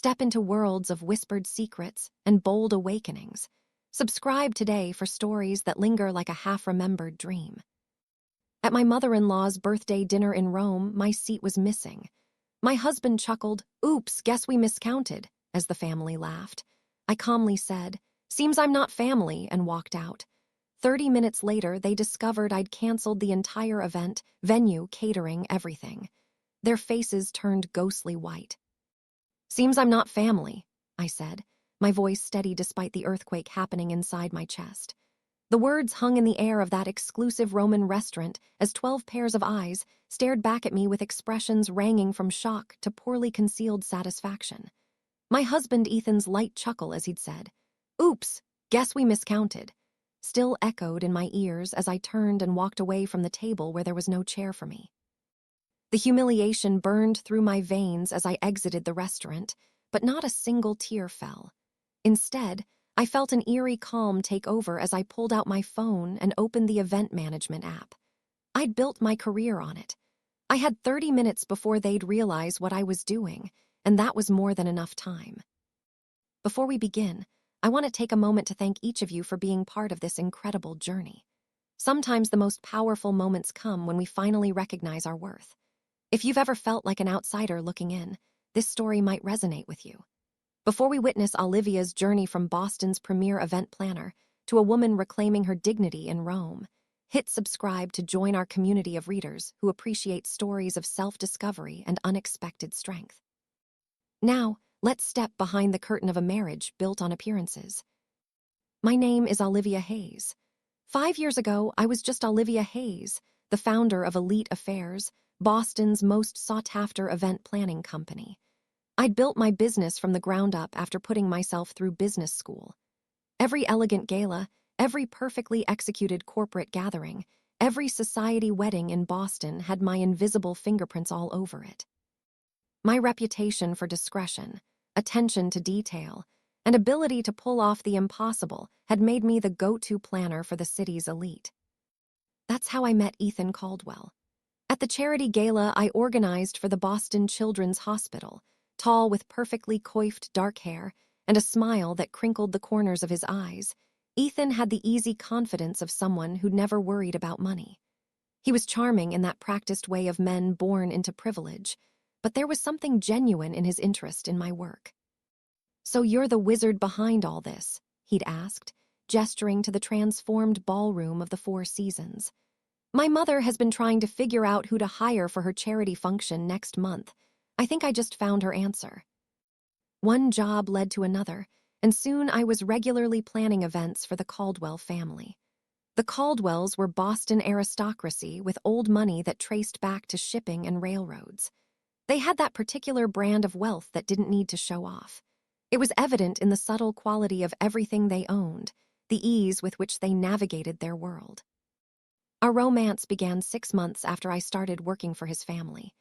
Step into worlds of whispered secrets and bold awakenings. Subscribe today for stories that linger like a half-remembered dream. At my mother-in-law's birthday dinner in Rome, my seat was missing. My husband chuckled, "Oops, guess we miscounted," as the family laughed. I calmly said, "Seems I'm not family," and walked out. 30 minutes later, they discovered I'd canceled the entire event, venue, catering, everything. Their faces turned ghostly white. "Seems I'm not family," I said, my voice steady despite the earthquake happening inside my chest. The words hung in the air of that exclusive Roman restaurant as 12 pairs of eyes stared back at me with expressions ranging from shock to poorly concealed satisfaction. My husband Ethan's light chuckle as he'd said, "Oops, guess we miscounted," still echoed in my ears as I turned and walked away from the table where there was no chair for me. The humiliation burned through my veins as I exited the restaurant, but not a single tear fell. Instead, I felt an eerie calm take over as I pulled out my phone and opened the event management app. I'd built my career on it. I had 30 minutes before they'd realize what I was doing, and that was more than enough time. Before we begin, I want to take a moment to thank each of you for being part of this incredible journey. Sometimes the most powerful moments come when we finally recognize our worth. If you've ever felt like an outsider looking in, this story might resonate with you. Before we witness Olivia's journey from Boston's premier event planner to a woman reclaiming her dignity in Rome, hit subscribe to join our community of readers who appreciate stories of self-discovery and unexpected strength. Now, let's step behind the curtain of a marriage built on appearances. My name is Olivia Hayes. 5 years ago, I was just Olivia Hayes, the founder of Elite Affairs, Boston's most sought-after event planning company. I'd built my business from the ground up after putting myself through business school. Every elegant gala, every perfectly executed corporate gathering, every society wedding in Boston had my invisible fingerprints all over it. My reputation for discretion, attention to detail, and ability to pull off the impossible had made me the go-to planner for the city's elite. That's how I met Ethan Caldwell. At the charity gala I organized for the Boston Children's Hospital, tall with perfectly coiffed dark hair and a smile that crinkled the corners of his eyes, Ethan had the easy confidence of someone who'd never worried about money. He was charming in that practiced way of men born into privilege, but there was something genuine in his interest in my work. "So you're the wizard behind all this?" he'd asked, gesturing to the transformed ballroom of the Four Seasons. "My mother has been trying to figure out who to hire for her charity function next month. I think I just found her answer." One job led to another, and soon I was regularly planning events for the Caldwell family. The Caldwells were Boston aristocracy with old money that traced back to shipping and railroads. They had that particular brand of wealth that didn't need to show off. It was evident in the subtle quality of everything they owned, the ease with which they navigated their world. Our romance began 6 months after I started working for his family.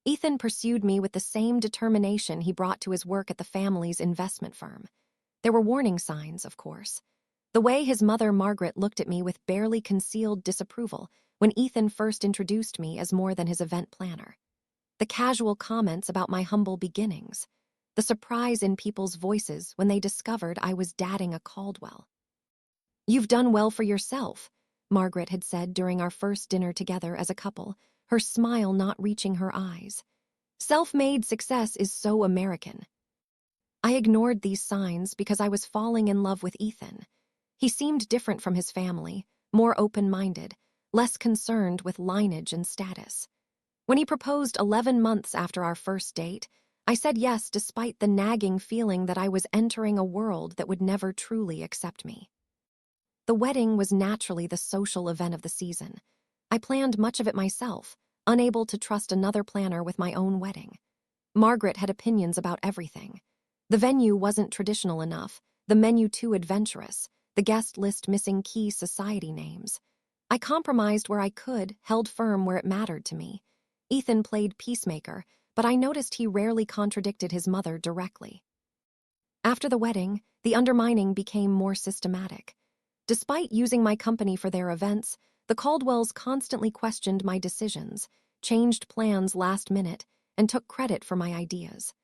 Ethan pursued me with the same determination he brought to his work at the family's investment firm. There were warning signs, of course. The way his mother, Margaret, looked at me with barely concealed disapproval when Ethan first introduced me as more than his event planner. The casual comments about my humble beginnings. The surprise in people's voices when they discovered I was dating a Caldwell. "You've done well for yourself," Margaret had said during our first dinner together as a couple, her smile not reaching her eyes. "Self-made success is so American." I ignored these signs because I was falling in love with Ethan. He seemed different from his family, more open-minded, less concerned with lineage and status. When he proposed 11 months after our first date, I said yes despite the nagging feeling that I was entering a world that would never truly accept me. The wedding was naturally the social event of the season. I planned much of it myself, unable to trust another planner with my own wedding. Margaret had opinions about everything. The venue wasn't traditional enough, the menu too adventurous, the guest list missing key society names. I compromised where I could, held firm where it mattered to me. Ethan played peacemaker, but I noticed he rarely contradicted his mother directly. After the wedding, the undermining became more systematic. Despite using my company for their events, the Caldwells constantly questioned my decisions, changed plans last minute, and took credit for my ideas.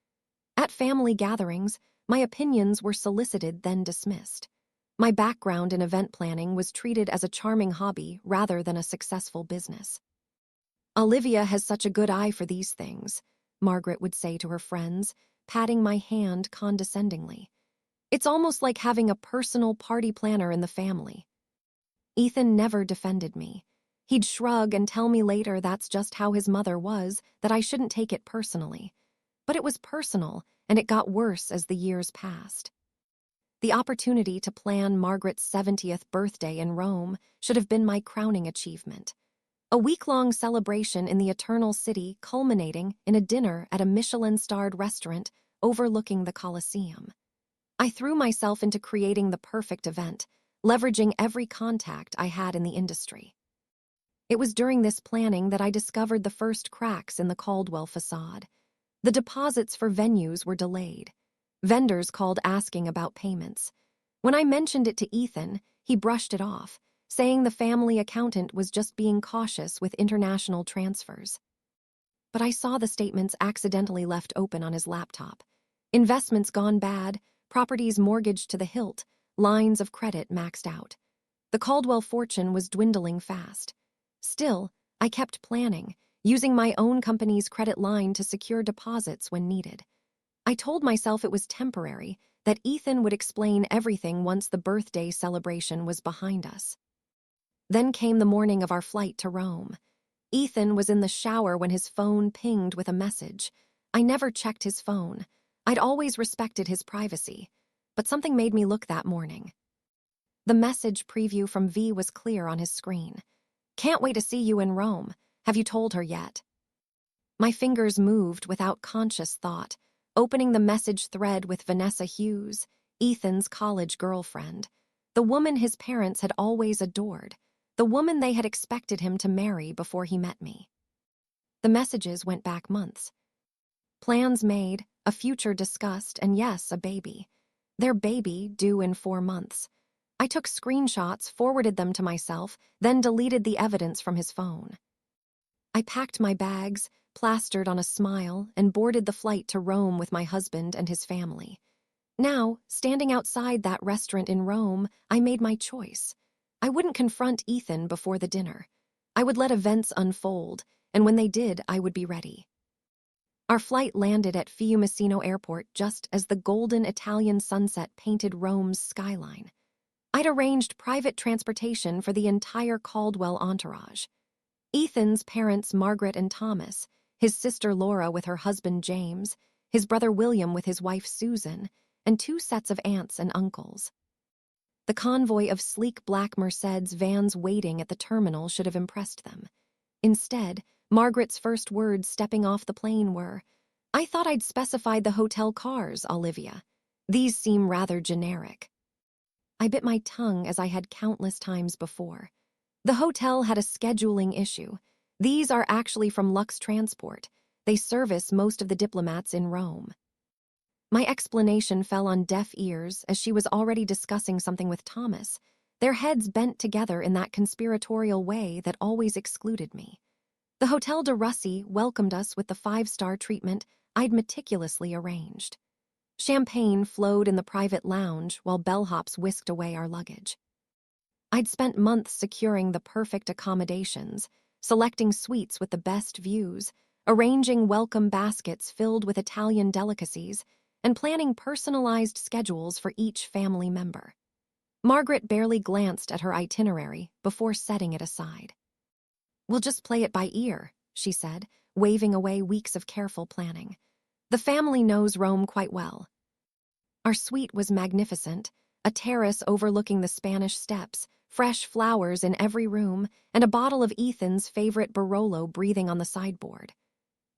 At family gatherings, my opinions were solicited then dismissed. My background in event planning was treated as a charming hobby rather than a successful business. "Olivia has such a good eye for these things," Margaret would say to her friends, patting my hand condescendingly. "It's almost like having a personal party planner in the family." Ethan never defended me. He'd shrug and tell me later that's just how his mother was, that I shouldn't take it personally. But it was personal, and it got worse as the years passed. The opportunity to plan Margaret's 70th birthday in Rome should have been my crowning achievement. A week-long celebration in the Eternal City culminating in a dinner at a Michelin-starred restaurant overlooking the Colosseum. I threw myself into creating the perfect event, leveraging every contact I had in the industry. It was during this planning that I discovered the first cracks in the Caldwell facade. The deposits for venues were delayed. Vendors called asking about payments. When I mentioned it to Ethan, he brushed it off, saying the family accountant was just being cautious with international transfers. But I saw the statements accidentally left open on his laptop. Investments gone bad, properties mortgaged to the hilt, lines of credit maxed out. The Caldwell fortune was dwindling fast. Still, I kept planning, using my own company's credit line to secure deposits when needed. I told myself it was temporary, that Ethan would explain everything once the birthday celebration was behind us. Then came the morning of our flight to Rome. Ethan was in the shower when his phone pinged with a message. I never checked his phone. I'd always respected his privacy, but something made me look that morning. The message preview from V was clear on his screen. "Can't wait to see you in Rome. Have you told her yet?" My fingers moved without conscious thought, opening the message thread with Vanessa Hughes, Ethan's college girlfriend, the woman his parents had always adored, the woman they had expected him to marry before he met me. The messages went back months. Plans made, a future discussed, and yes, a baby. Their baby due in 4 months. I took screenshots, forwarded them to myself, then deleted the evidence from his phone. I packed my bags, plastered on a smile, and boarded the flight to Rome with my husband and his family. Now, standing outside that restaurant in Rome, I made my choice. I wouldn't confront Ethan before the dinner. I would let events unfold, and when they did, I would be ready. Our flight landed at Fiumicino Airport just as the golden Italian sunset painted Rome's skyline. I'd arranged private transportation for the entire Caldwell entourage. Ethan's parents, Margaret and Thomas, his sister Laura with her husband James, his brother William with his wife Susan, and 2 sets of aunts and uncles. The convoy of sleek black Mercedes vans waiting at the terminal should have impressed them. Instead, Margaret's first words stepping off the plane were, "I thought I'd specified the hotel cars, Olivia. These seem rather generic." I bit my tongue as I had countless times before. The hotel had a scheduling issue. These are actually from Lux Transport. They service most of the diplomats in Rome. My explanation fell on deaf ears as she was already discussing something with Thomas, their heads bent together in that conspiratorial way that always excluded me. The Hotel de Russie welcomed us with the 5-star treatment I'd meticulously arranged. Champagne flowed in the private lounge while bellhops whisked away our luggage. I'd spent months securing the perfect accommodations, selecting suites with the best views, arranging welcome baskets filled with Italian delicacies, and planning personalized schedules for each family member. Margaret barely glanced at her itinerary before setting it aside. "We'll just play it by ear," she said, waving away weeks of careful planning. "The family knows Rome quite well." Our suite was magnificent, a terrace overlooking the Spanish Steps, fresh flowers in every room, and a bottle of Ethan's favorite Barolo breathing on the sideboard.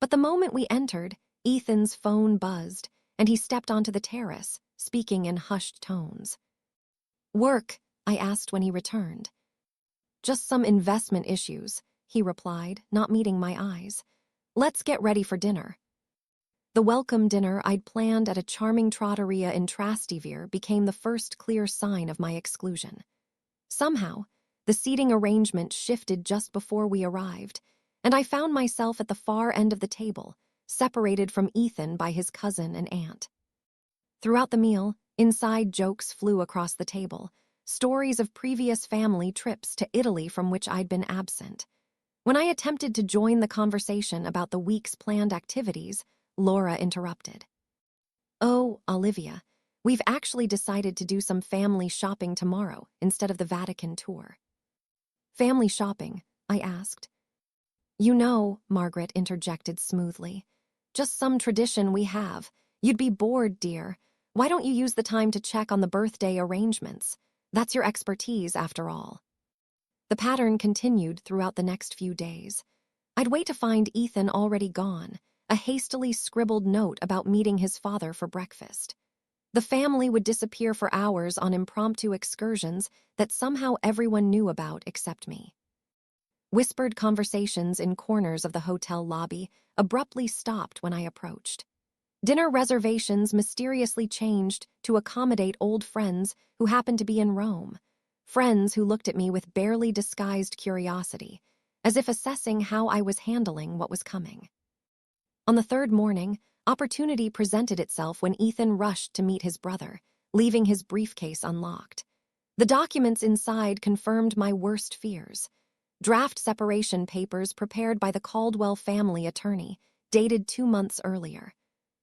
But the moment we entered, Ethan's phone buzzed, and he stepped onto the terrace, speaking in hushed tones. "Work?" I asked when he returned. "Just some investment issues," he replied, not meeting my eyes. "Let's get ready for dinner." The welcome dinner I'd planned at a charming trattoria in Trastevere became the first clear sign of my exclusion. Somehow, the seating arrangement shifted just before we arrived, and I found myself at the far end of the table, separated from Ethan by his cousin and aunt. Throughout the meal, inside jokes flew across the table, stories of previous family trips to Italy from which I'd been absent. When I attempted to join the conversation about the week's planned activities, Laura interrupted. "Oh, Olivia, we've actually decided to do some family shopping tomorrow instead of the Vatican tour." "Family shopping?" I asked. "You know," Margaret interjected smoothly. "Just some tradition we have. You'd be bored, dear. Why don't you use the time to check on the birthday arrangements? That's your expertise, after all." The pattern continued throughout the next few days. I'd wait to find Ethan already gone, a hastily scribbled note about meeting his father for breakfast. The family would disappear for hours on impromptu excursions that somehow everyone knew about except me. Whispered conversations in corners of the hotel lobby abruptly stopped when I approached. Dinner reservations mysteriously changed to accommodate old friends who happened to be in Rome, friends who looked at me with barely disguised curiosity, as if assessing how I was handling what was coming. On the third morning, opportunity presented itself when Ethan rushed to meet his brother, leaving his briefcase unlocked. The documents inside confirmed my worst fears. Draft separation papers prepared by the Caldwell family attorney, dated 2 months earlier.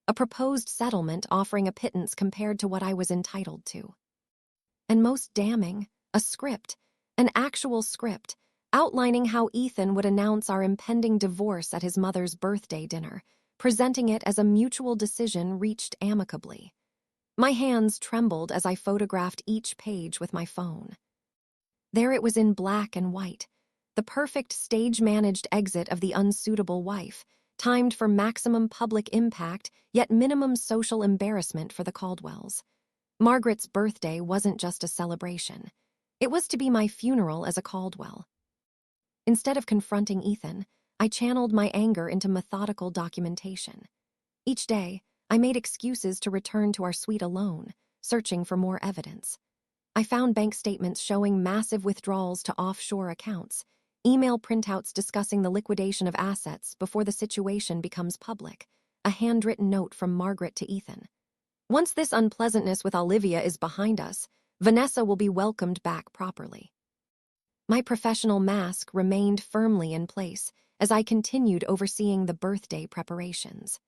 A proposed settlement offering a pittance compared to what I was entitled to. And most damning, a script, an actual script, outlining how Ethan would announce our impending divorce at his mother's birthday dinner, presenting it as a mutual decision reached amicably. My hands trembled as I photographed each page with my phone. There it was in black and white, the perfect stage-managed exit of the unsuitable wife, timed for maximum public impact, yet minimum social embarrassment for the Caldwells. Margaret's birthday wasn't just a celebration. It was to be my funeral as a Caldwell. Instead of confronting Ethan, I channeled my anger into methodical documentation. Each day, I made excuses to return to our suite alone, searching for more evidence. I found bank statements showing massive withdrawals to offshore accounts, email printouts discussing the liquidation of assets before the situation becomes public, a handwritten note from Margaret to Ethan. "Once this unpleasantness with Olivia is behind us, Vanessa will be welcomed back properly." My professional mask remained firmly in place as I continued overseeing the birthday preparations.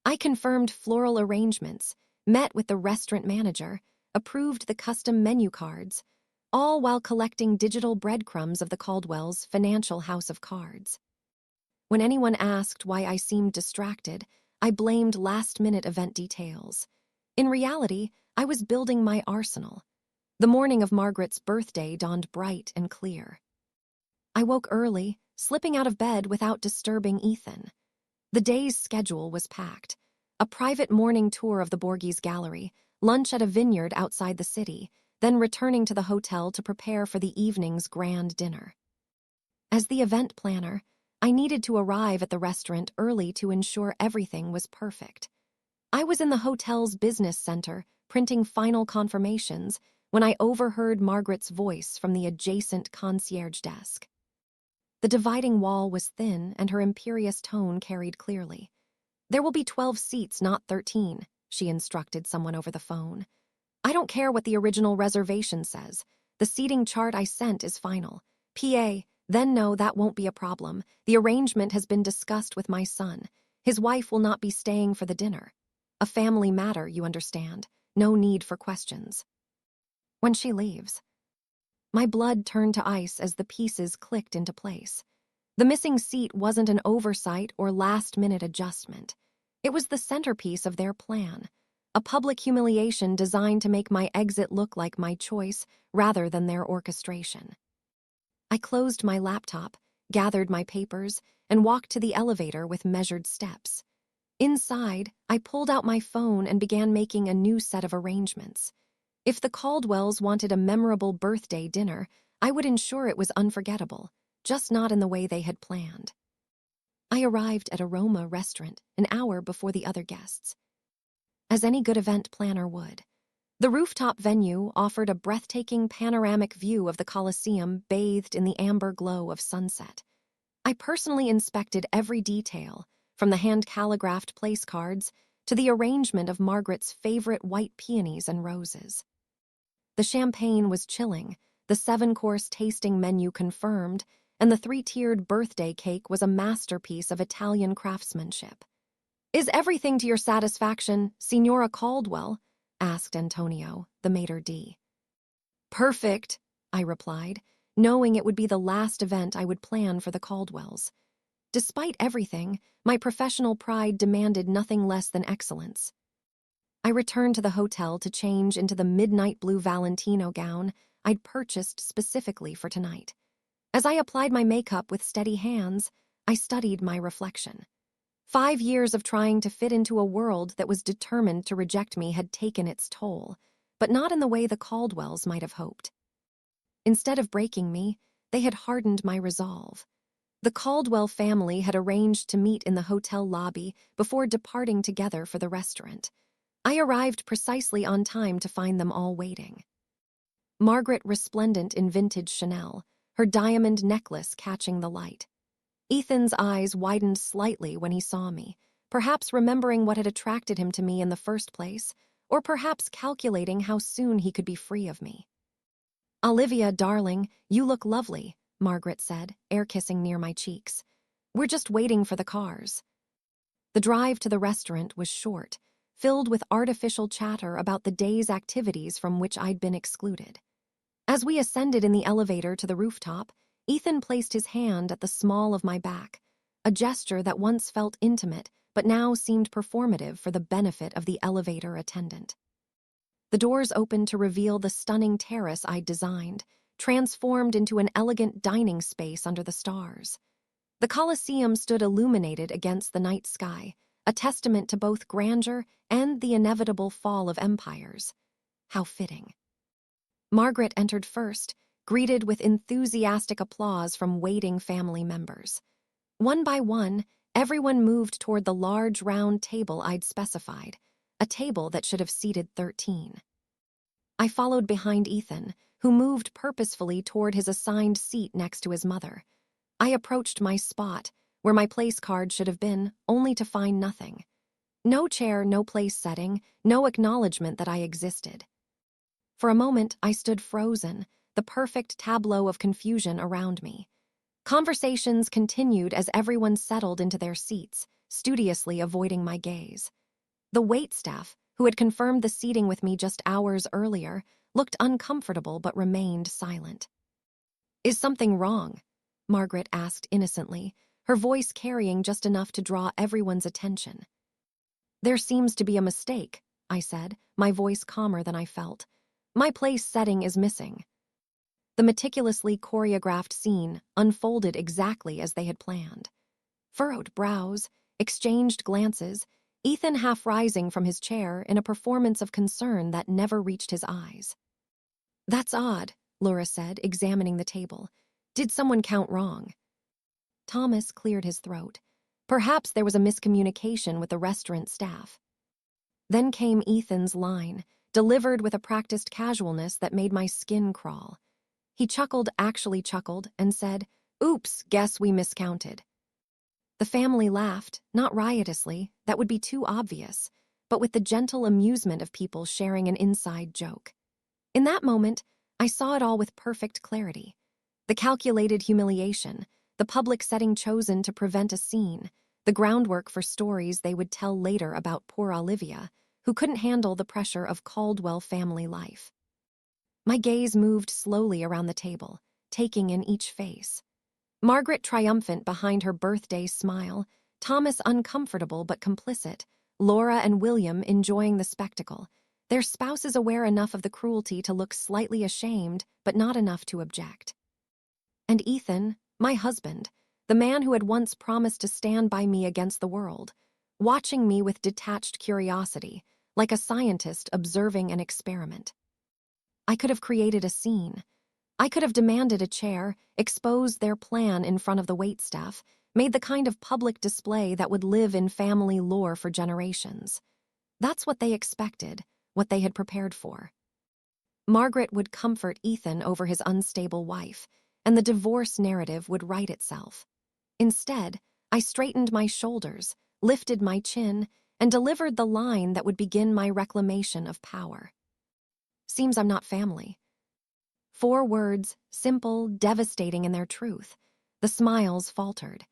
I confirmed floral arrangements, met with the restaurant manager, approved the custom menu cards, all while collecting digital breadcrumbs of the Caldwells' financial house of cards. When anyone asked why I seemed distracted, I blamed last-minute event details. In reality, I was building my arsenal. The morning of Margaret's birthday dawned bright and clear. I woke early, slipping out of bed without disturbing Ethan. The day's schedule was packed. A private morning tour of the Borghese Gallery, lunch at a vineyard outside the city, then returning to the hotel to prepare for the evening's grand dinner. As the event planner, I needed to arrive at the restaurant early to ensure everything was perfect. I was in the hotel's business center, printing final confirmations, when I overheard Margaret's voice from the adjacent concierge desk. The dividing wall was thin, and her imperious tone carried clearly. "There will be 12 seats, not 13, she instructed someone over the phone. "I don't care what the original reservation says. The seating chart I sent is final. PA, then no, that won't be a problem. The arrangement has been discussed with my son. His wife will not be staying for the dinner. A family matter, you understand. No need for questions." When she leaves, my blood turned to ice as the pieces clicked into place. The missing seat wasn't an oversight or last-minute adjustment. It was the centerpiece of their plan, a public humiliation designed to make my exit look like my choice rather than their orchestration. I closed my laptop, gathered my papers, and walked to the elevator with measured steps. Inside, I pulled out my phone and began making a new set of arrangements. If the Caldwells wanted a memorable birthday dinner, I would ensure it was unforgettable, just not in the way they had planned. I arrived at Aroma Restaurant an hour before the other guests, as any good event planner would. The rooftop venue offered a breathtaking panoramic view of the Colosseum bathed in the amber glow of sunset. I personally inspected every detail, from the hand-calligraphed place cards to the arrangement of Margaret's favorite white peonies and roses. The champagne was chilling, the 7-course tasting menu confirmed, and the 3-tiered birthday cake was a masterpiece of Italian craftsmanship. "Is everything to your satisfaction, Signora Caldwell?" asked Antonio, the maitre d'. "Perfect," I replied, knowing it would be the last event I would plan for the Caldwells. Despite everything, my professional pride demanded nothing less than excellence. I returned to the hotel to change into the midnight blue Valentino gown I'd purchased specifically for tonight. As I applied my makeup with steady hands, I studied my reflection. 5 years of trying to fit into a world that was determined to reject me had taken its toll, but not in the way the Caldwells might have hoped. Instead of breaking me, they had hardened my resolve. The Caldwell family had arranged to meet in the hotel lobby before departing together for the restaurant. I arrived precisely on time to find them all waiting. Margaret resplendent in vintage Chanel, her diamond necklace catching the light. Ethan's eyes widened slightly when he saw me, perhaps remembering what had attracted him to me in the first place, or perhaps calculating how soon he could be free of me. "Olivia, darling, you look lovely," Margaret said, air-kissing near my cheeks. "We're just waiting for the cars." The drive to the restaurant was short, filled with artificial chatter about the day's activities from which I'd been excluded. As we ascended in the elevator to the rooftop, Ethan placed his hand at the small of my back, a gesture that once felt intimate but now seemed performative for the benefit of the elevator attendant. The doors opened to reveal the stunning terrace I'd designed, transformed into an elegant dining space under the stars. The Colosseum stood illuminated against the night sky, a testament to both grandeur and the inevitable fall of empires. How fitting. Margaret entered first, greeted with enthusiastic applause from waiting family members. One by one, everyone moved toward the large round table I'd specified, a table that should have seated 13. I followed behind Ethan, who moved purposefully toward his assigned seat next to his mother. I approached my spot, where my place card should have been, only to find nothing. No chair, no place setting, no acknowledgement that I existed. For a moment, I stood frozen, the perfect tableau of confusion around me. Conversations continued as everyone settled into their seats, studiously avoiding my gaze. The waitstaff, who had confirmed the seating with me just hours earlier, looked uncomfortable but remained silent. "Is something wrong?" Margaret asked innocently, her voice carrying just enough to draw everyone's attention. "There seems to be a mistake," I said, my voice calmer than I felt. "My place setting is missing." The meticulously choreographed scene unfolded exactly as they had planned. Furrowed brows, exchanged glances, Ethan half rising from his chair in a performance of concern that never reached his eyes. "That's odd," Laura said, examining the table. "Did someone count wrong?" Thomas cleared his throat. Perhaps there was a miscommunication with the restaurant staff. Then came Ethan's line, delivered with a practiced casualness that made my skin crawl. He actually chuckled, and said, "Oops, guess we miscounted." The family laughed, not riotously, that would be too obvious, but with the gentle amusement of people sharing an inside joke. In that moment, I saw it all with perfect clarity. The calculated humiliation, the public setting chosen to prevent a scene, the groundwork for stories they would tell later about poor Olivia, who couldn't handle the pressure of Caldwell family life. My gaze moved slowly around the table, taking in each face. Margaret triumphant behind her birthday smile, Thomas uncomfortable but complicit, Laura and William enjoying the spectacle, their spouses aware enough of the cruelty to look slightly ashamed but not enough to object. And Ethan, my husband, the man who had once promised to stand by me against the world, watching me with detached curiosity, like a scientist observing an experiment. I could have created a scene. I could have demanded a chair, exposed their plan in front of the waitstaff, made the kind of public display that would live in family lore for generations. That's what they expected, what they had prepared for. Margaret would comfort Ethan over his unstable wife, and the divorce narrative would right itself. Instead, I straightened my shoulders, lifted my chin, and delivered the line that would begin my reclamation of power. "Seems I'm not family." 4 words, simple, devastating in their truth. The smiles faltered.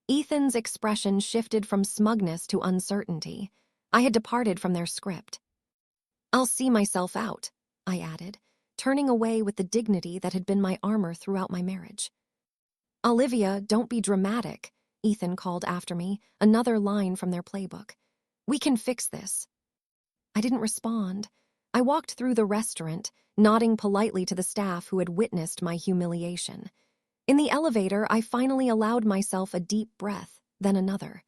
Ethan's expression shifted from smugness to uncertainty. I had departed from their script. "I'll see myself out," I added, turning away with the dignity that had been my armor throughout my marriage. "Olivia, don't be dramatic," Ethan called after me, another line from their playbook. "We can fix this." I didn't respond. I walked through the restaurant, nodding politely to the staff who had witnessed my humiliation. In the elevator, I finally allowed myself a deep breath, then another.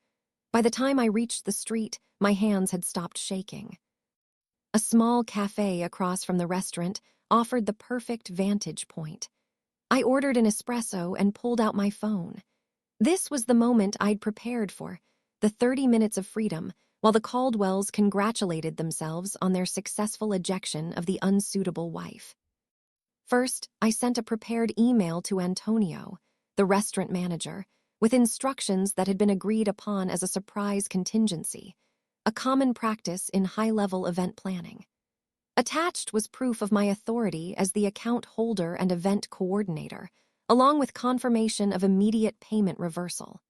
By the time I reached the street, my hands had stopped shaking. A small cafe across from the restaurant offered the perfect vantage point. I ordered an espresso and pulled out my phone. This was the moment I'd prepared for, the 30 minutes of freedom, while the Caldwells congratulated themselves on their successful ejection of the unsuitable wife. First, I sent a prepared email to Antonio, the restaurant manager, with instructions that had been agreed upon as a surprise contingency, a common practice in high-level event planning. Attached was proof of my authority as the account holder and event coordinator, along with confirmation of immediate payment reversal.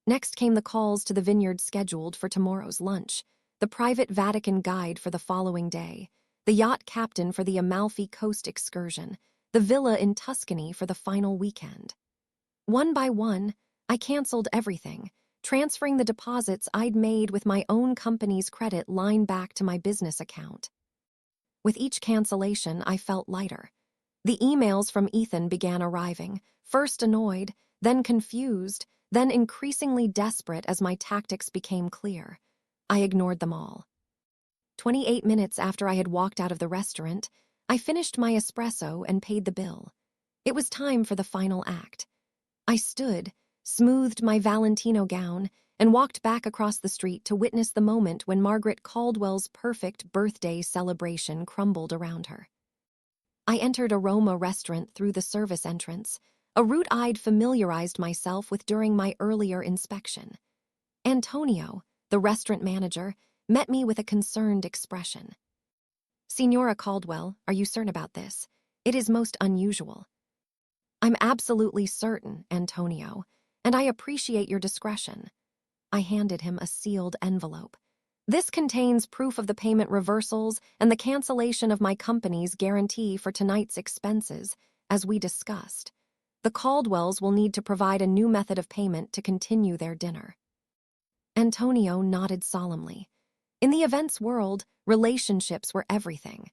Next came the calls to the vineyard scheduled for tomorrow's lunch, the private Vatican guide for the following day, the yacht captain for the Amalfi Coast excursion, the villa in Tuscany for the final weekend. One by one, I canceled everything, transferring the deposits I'd made with my own company's credit line back to my business account. With each cancellation, I felt lighter. The emails from Ethan began arriving, first annoyed, then confused, then increasingly desperate as my tactics became clear. I ignored them all. 28 minutes after I had walked out of the restaurant, I finished my espresso and paid the bill. It was time for the final act. I stood, smoothed my Valentino gown, and walked back across the street to witness the moment when Margaret Caldwell's perfect birthday celebration crumbled around her. I entered Aroma Restaurant through the service entrance, a route I'd familiarized myself with during my earlier inspection. Antonio, the restaurant manager, met me with a concerned expression. "Signora Caldwell, are you certain about this? It is most unusual." "I'm absolutely certain, Antonio, and I appreciate your discretion." I handed him a sealed envelope. "This contains proof of the payment reversals and the cancellation of my company's guarantee for tonight's expenses, as we discussed. The Caldwells will need to provide a new method of payment to continue their dinner." Antonio nodded solemnly. In the events world, relationships were everything.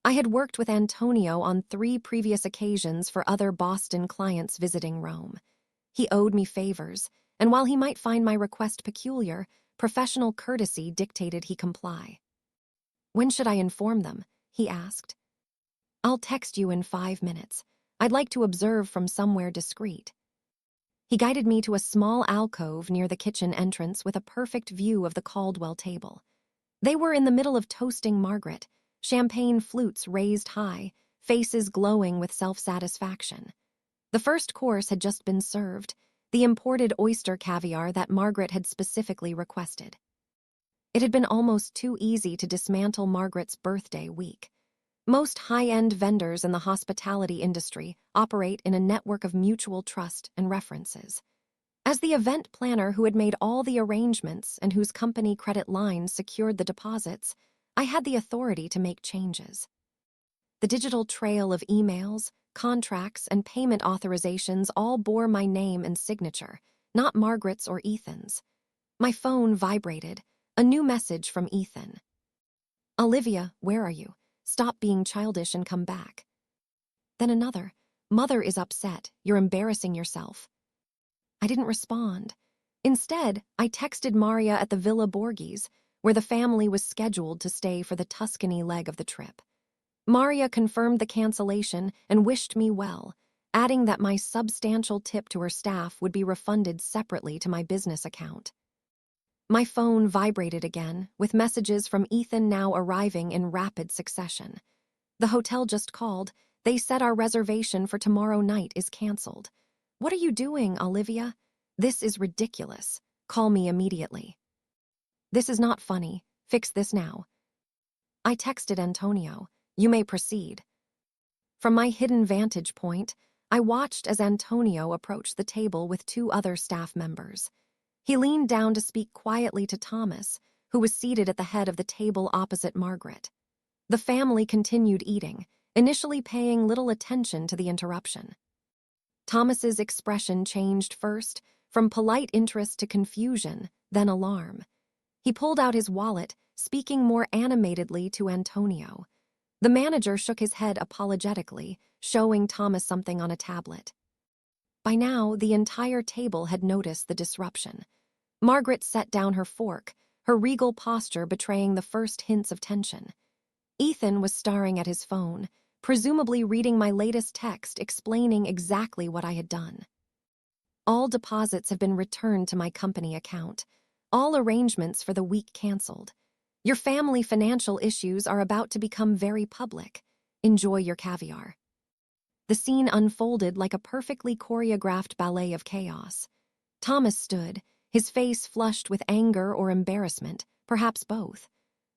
I had worked with Antonio on 3 previous occasions for other Boston clients visiting Rome. He owed me favors, and while he might find my request peculiar, professional courtesy dictated he comply. "When should I inform them?" he asked. "I'll text you in 5 minutes. I'd like to observe from somewhere discreet." He guided me to a small alcove near the kitchen entrance with a perfect view of the Caldwell table. They were in the middle of toasting Margaret, champagne flutes raised high, faces glowing with self-satisfaction. The first course had just been served, the imported oyster caviar that Margaret had specifically requested. It had been almost too easy to dismantle Margaret's birthday week. Most high-end vendors in the hospitality industry operate in a network of mutual trust and references. As the event planner who had made all the arrangements and whose company credit lines secured the deposits, I had the authority to make changes. The digital trail of emails, contracts, and payment authorizations all bore my name and signature, not Margaret's or Ethan's. My phone vibrated, a new message from Ethan. "Olivia, where are you? Stop being childish and come back." Then another, "Mother is upset. You're embarrassing yourself." I didn't respond. Instead, I texted Maria at the Villa Borghese, where the family was scheduled to stay for the Tuscany leg of the trip. Maria confirmed the cancellation and wished me well, adding that my substantial tip to her staff would be refunded separately to my business account. My phone vibrated again, with messages from Ethan now arriving in rapid succession. "The hotel just called. They said our reservation for tomorrow night is canceled. What are you doing, Olivia? This is ridiculous. Call me immediately." This is not funny. Fix this now. I texted Antonio. You may proceed. From my hidden vantage point, I watched as Antonio approached the table with two other staff members. He leaned down to speak quietly to Thomas, who was seated at the head of the table opposite Margaret. The family continued eating, initially paying little attention to the interruption. Thomas's expression changed first, from polite interest to confusion, then alarm. He pulled out his wallet, speaking more animatedly to Antonio. The manager shook his head apologetically, showing Thomas something on a tablet. By now, the entire table had noticed the disruption. Margaret set down her fork, her regal posture betraying the first hints of tension. Ethan was staring at his phone, presumably reading my latest text explaining exactly what I had done. All deposits have been returned to my company account. All arrangements for the week canceled. Your family financial issues are about to become very public. Enjoy your caviar. The scene unfolded like a perfectly choreographed ballet of chaos. Thomas stood, his face flushed with anger or embarrassment, perhaps both.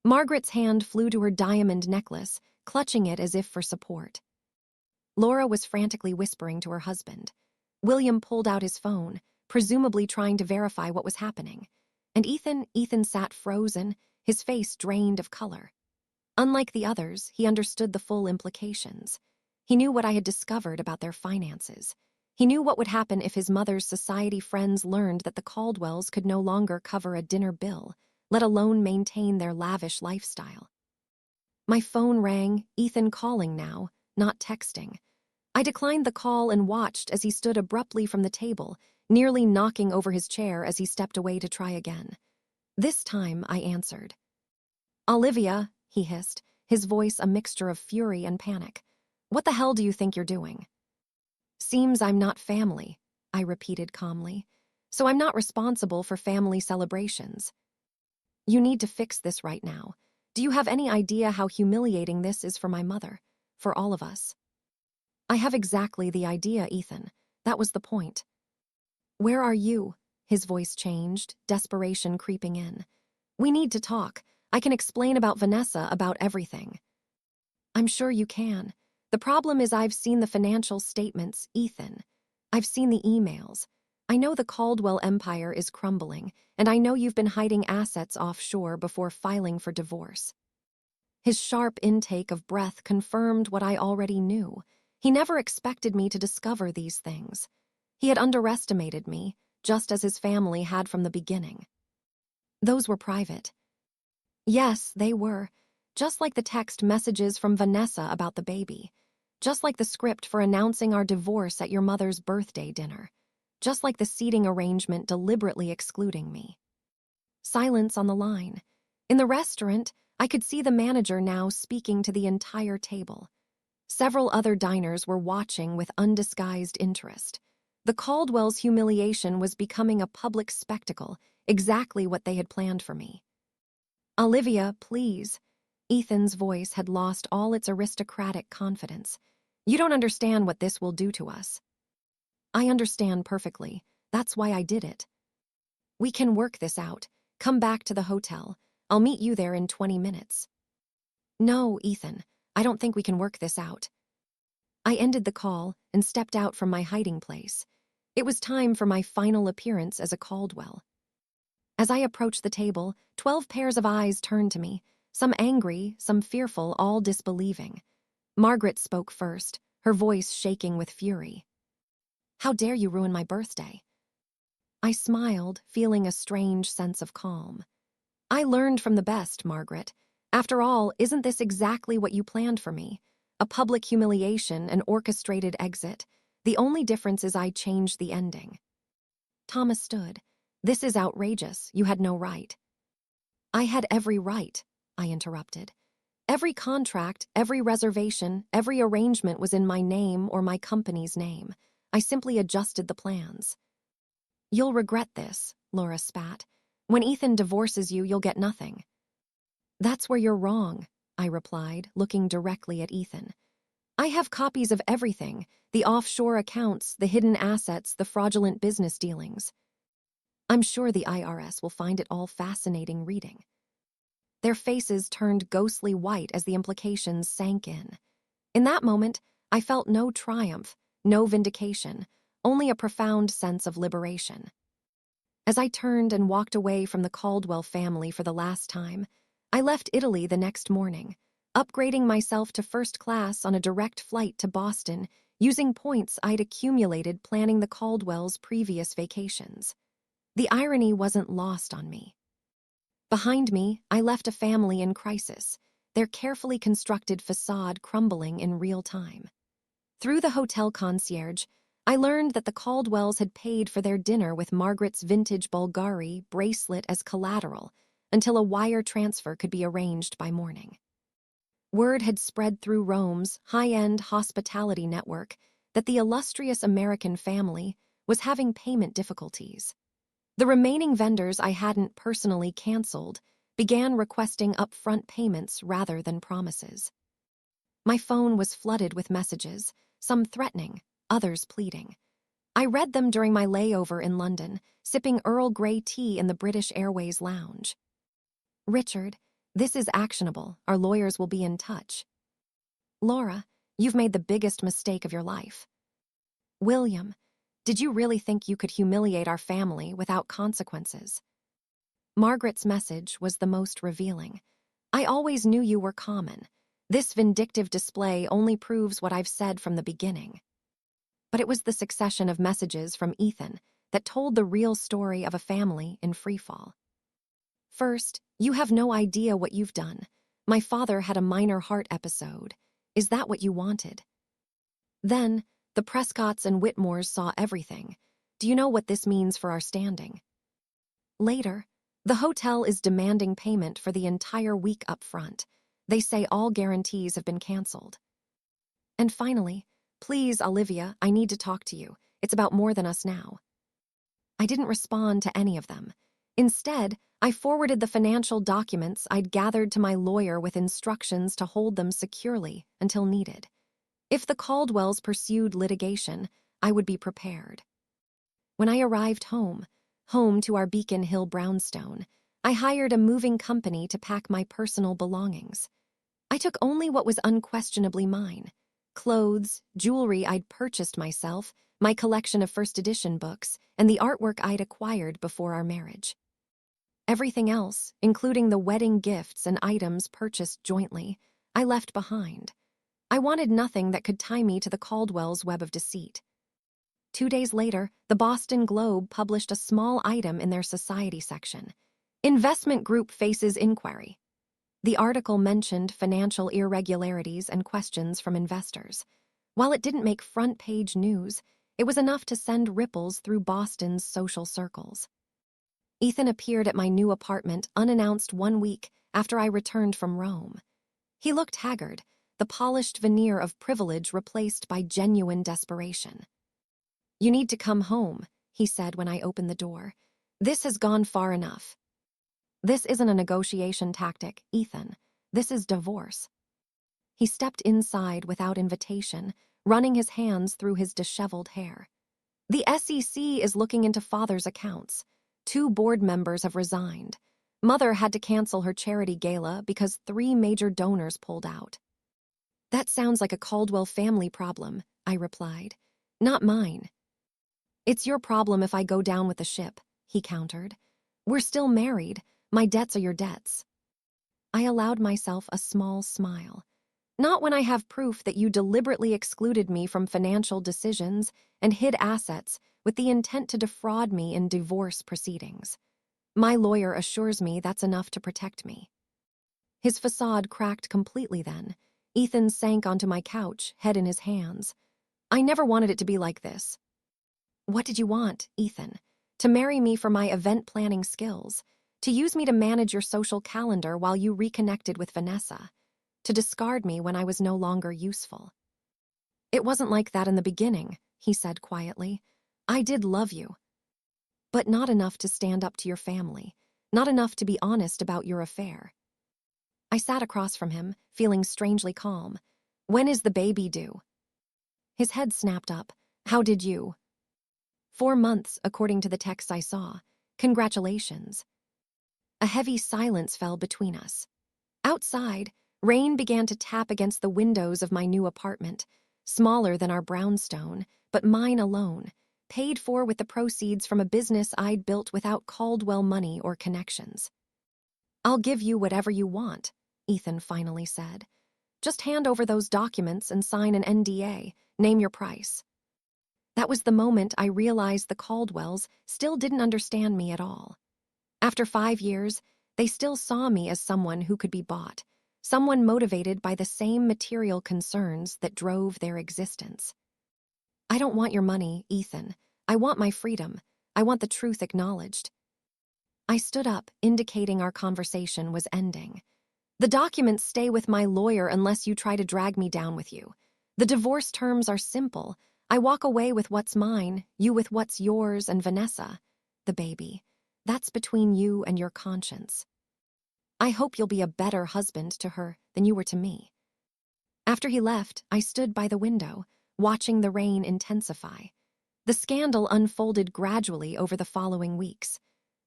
Margaret's hand flew to her diamond necklace, clutching it as if for support. Laura was frantically whispering to her husband. William pulled out his phone, presumably trying to verify what was happening. And Ethan sat frozen, his face drained of color. Unlike the others, he understood the full implications. He knew what I had discovered about their finances. He knew what would happen if his mother's society friends learned that the Caldwells could no longer cover a dinner bill, let alone maintain their lavish lifestyle. My phone rang, Ethan calling now, not texting. I declined the call and watched as he stood abruptly from the table, nearly knocking over his chair as he stepped away to try again. This time, I answered. Olivia, he hissed, his voice a mixture of fury and panic. What the hell do you think you're doing? Seems I'm not family, I repeated calmly. So I'm not responsible for family celebrations. You need to fix this right now. Do you have any idea how humiliating this is for my mother, for all of us? I have exactly the idea, Ethan. That was the point. Where are you? His voice changed, desperation creeping in. We need to talk. I can explain about Vanessa, about everything. I'm sure you can. The problem is I've seen the financial statements, Ethan. I've seen the emails. I know the Caldwell empire is crumbling, and I know you've been hiding assets offshore before filing for divorce. His sharp intake of breath confirmed what I already knew. He never expected me to discover these things. He had underestimated me, just as his family had from the beginning. Those were private. Yes, they were. Just like the text messages from Vanessa about the baby. Just like the script for announcing our divorce at your mother's birthday dinner. Just like the seating arrangement deliberately excluding me. Silence on the line. In the restaurant, I could see the manager now speaking to the entire table. Several other diners were watching with undisguised interest. The Caldwells' humiliation was becoming a public spectacle, exactly what they had planned for me. Olivia, please. Ethan's voice had lost all its aristocratic confidence. You don't understand what this will do to us. I understand perfectly. That's why I did it. We can work this out. Come back to the hotel. I'll meet you there in 20 minutes. No, Ethan. I don't think we can work this out. I ended the call and stepped out from my hiding place. It was time for my final appearance as a Caldwell. As I approached the table, 12 pairs of eyes turned to me, some angry, some fearful, all disbelieving. Margaret spoke first, her voice shaking with fury. How dare you ruin my birthday? I smiled, feeling a strange sense of calm. I learned from the best, Margaret. After all, isn't this exactly what you planned for me? A public humiliation, an orchestrated exit. The only difference is I changed the ending. Thomas stood. This is outrageous. You had no right. I had every right, I interrupted. Every contract, every reservation, every arrangement was in my name or my company's name. I simply adjusted the plans. You'll regret this, Laura spat. When Ethan divorces you, you'll get nothing. That's where you're wrong, I replied, looking directly at Ethan. I have copies of everything, the offshore accounts, the hidden assets, the fraudulent business dealings. I'm sure the IRS will find it all fascinating reading. Their faces turned ghostly white as the implications sank in. In that moment, I felt no triumph, no vindication, only a profound sense of liberation. As I turned and walked away from the Caldwell family for the last time, I left Italy the next morning, upgrading myself to first class on a direct flight to Boston, using points I'd accumulated planning the Caldwells' previous vacations. The irony wasn't lost on me. Behind me, I left a family in crisis, their carefully constructed facade crumbling in real time. Through the hotel concierge, I learned that the Caldwells had paid for their dinner with Margaret's vintage Bulgari bracelet as collateral until a wire transfer could be arranged by morning. Word had spread through Rome's high-end hospitality network that the illustrious American family was having payment difficulties. The remaining vendors I hadn't personally canceled began requesting upfront payments rather than promises. My phone was flooded with messages, some threatening, others pleading. I read them during my layover in London, sipping Earl Grey tea in the British Airways lounge. Richard, this is actionable. Our lawyers will be in touch. Laura, you've made the biggest mistake of your life. William, did you really think you could humiliate our family without consequences? Margaret's message was the most revealing. I always knew you were common. This vindictive display only proves what I've said from the beginning. But it was the succession of messages from Ethan that told the real story of a family in freefall. First, you have no idea what you've done. My father had a minor heart episode. Is that what you wanted? Then, the Prescotts and Whitmores saw everything. Do you know what this means for our standing? Later, the hotel is demanding payment for the entire week up front. They say all guarantees have been canceled. And finally, please, Olivia, I need to talk to you. It's about more than us now. I didn't respond to any of them. Instead, I forwarded the financial documents I'd gathered to my lawyer with instructions to hold them securely until needed. If the Caldwells pursued litigation, I would be prepared. When I arrived home to our Beacon Hill brownstone, I hired a moving company to pack my personal belongings. I took only what was unquestionably mine: clothes, jewelry I'd purchased myself, my collection of first edition books, and the artwork I'd acquired before our marriage. Everything else, including the wedding gifts and items purchased jointly, I left behind. I wanted nothing that could tie me to the Caldwells' web of deceit. 2 days later, the Boston Globe published a small item in their society section. Investment group faces inquiry. The article mentioned financial irregularities and questions from investors. While it didn't make front-page news, it was enough to send ripples through Boston's social circles. Ethan appeared at my new apartment unannounced 1 week after I returned from Rome. He looked haggard, the polished veneer of privilege replaced by genuine desperation. "You need to come home," he said when I opened the door. "This has gone far enough." "This isn't a negotiation tactic, Ethan. This is divorce." He stepped inside without invitation, running his hands through his disheveled hair. "The SEC is looking into father's accounts. 2 board members have resigned. Mother had to cancel her charity gala because 3 major donors pulled out." "That sounds like a Caldwell family problem," I replied. "Not mine." "It's your problem if I go down with the ship," he countered. "We're still married. My debts are your debts." I allowed myself a small smile. "Not when I have proof that you deliberately excluded me from financial decisions and hid assets with the intent to defraud me in divorce proceedings. My lawyer assures me that's enough to protect me." His facade cracked completely then. Ethan sank onto my couch, head in his hands. "I never wanted it to be like this." "What did you want, Ethan? To marry me for my event planning skills? To use me to manage your social calendar while you reconnected with Vanessa? To discard me when I was no longer useful?" "It wasn't like that in the beginning," he said quietly. "I did love you. But not enough to stand up to your family. Not enough to be honest about your affair." I sat across from him, feeling strangely calm. "When is the baby due?" His head snapped up. "How did you?" 4 months, according to the texts I saw. Congratulations. A heavy silence fell between us. Outside, rain began to tap against the windows of my new apartment, smaller than our brownstone, but mine alone, paid for with the proceeds from a business I'd built without Caldwell money or connections. "I'll give you whatever you want," Ethan finally said. "Just hand over those documents and sign an NDA, name your price." That was the moment I realized the Caldwells still didn't understand me at all. After 5 years, they still saw me as someone who could be bought, someone motivated by the same material concerns that drove their existence. "I don't want your money, Ethan. I want my freedom. I want the truth acknowledged." I stood up, indicating our conversation was ending. "The documents stay with my lawyer unless you try to drag me down with you. The divorce terms are simple. I walk away with what's mine, you with what's yours, and Vanessa, the baby. That's between you and your conscience. I hope you'll be a better husband to her than you were to me." After he left, I stood by the window, watching the rain intensify. The scandal unfolded gradually over the following weeks.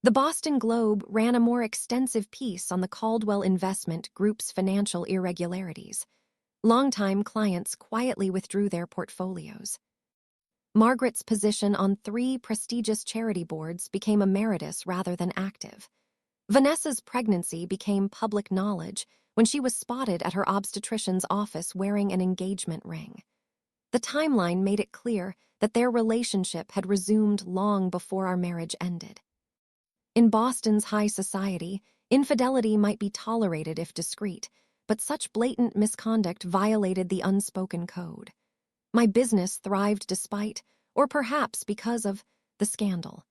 The Boston Globe ran a more extensive piece on the Caldwell Investment Group's financial irregularities. Longtime clients quietly withdrew their portfolios. Margaret's position on 3 prestigious charity boards became emeritus rather than active. Vanessa's pregnancy became public knowledge when she was spotted at her obstetrician's office wearing an engagement ring. The timeline made it clear that their relationship had resumed long before our marriage ended. In Boston's high society, infidelity might be tolerated if discreet, but such blatant misconduct violated the unspoken code. My business thrived despite, or perhaps because of, the scandal.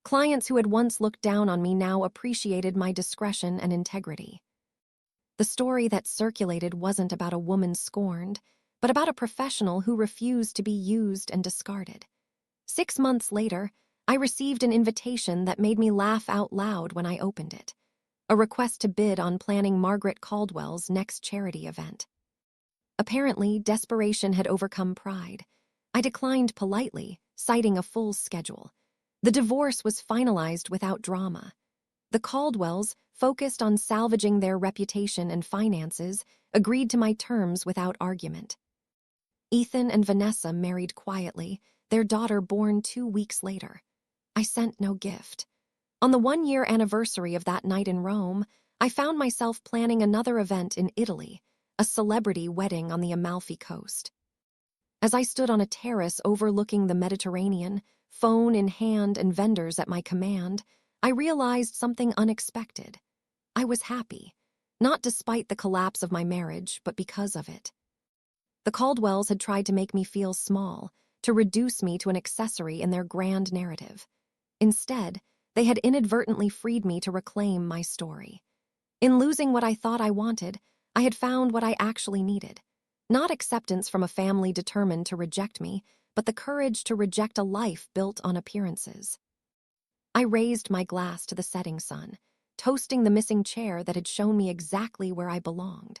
Clients who had once looked down on me now appreciated my discretion and integrity. The story that circulated wasn't about a woman scorned, but about a professional who refused to be used and discarded. 6 months later, I received an invitation that made me laugh out loud when I opened it. A request to bid on planning Margaret Caldwell's next charity event. Apparently, desperation had overcome pride. I declined politely, citing a full schedule. The divorce was finalized without drama. The Caldwells, focused on salvaging their reputation and finances, agreed to my terms without argument. Ethan and Vanessa married quietly, their daughter born 2 weeks later. I sent no gift. On the 1-year anniversary of that night in Rome, I found myself planning another event in Italy, a celebrity wedding on the Amalfi Coast. As I stood on a terrace overlooking the Mediterranean, phone in hand and vendors at my command, I realized something unexpected. I was happy, not despite the collapse of my marriage, but because of it. The Caldwells had tried to make me feel small, to reduce me to an accessory in their grand narrative. Instead, they had inadvertently freed me to reclaim my story. In losing what I thought I wanted, I had found what I actually needed. Not acceptance from a family determined to reject me, but the courage to reject a life built on appearances. I raised my glass to the setting sun, toasting the missing chair that had shown me exactly where I belonged.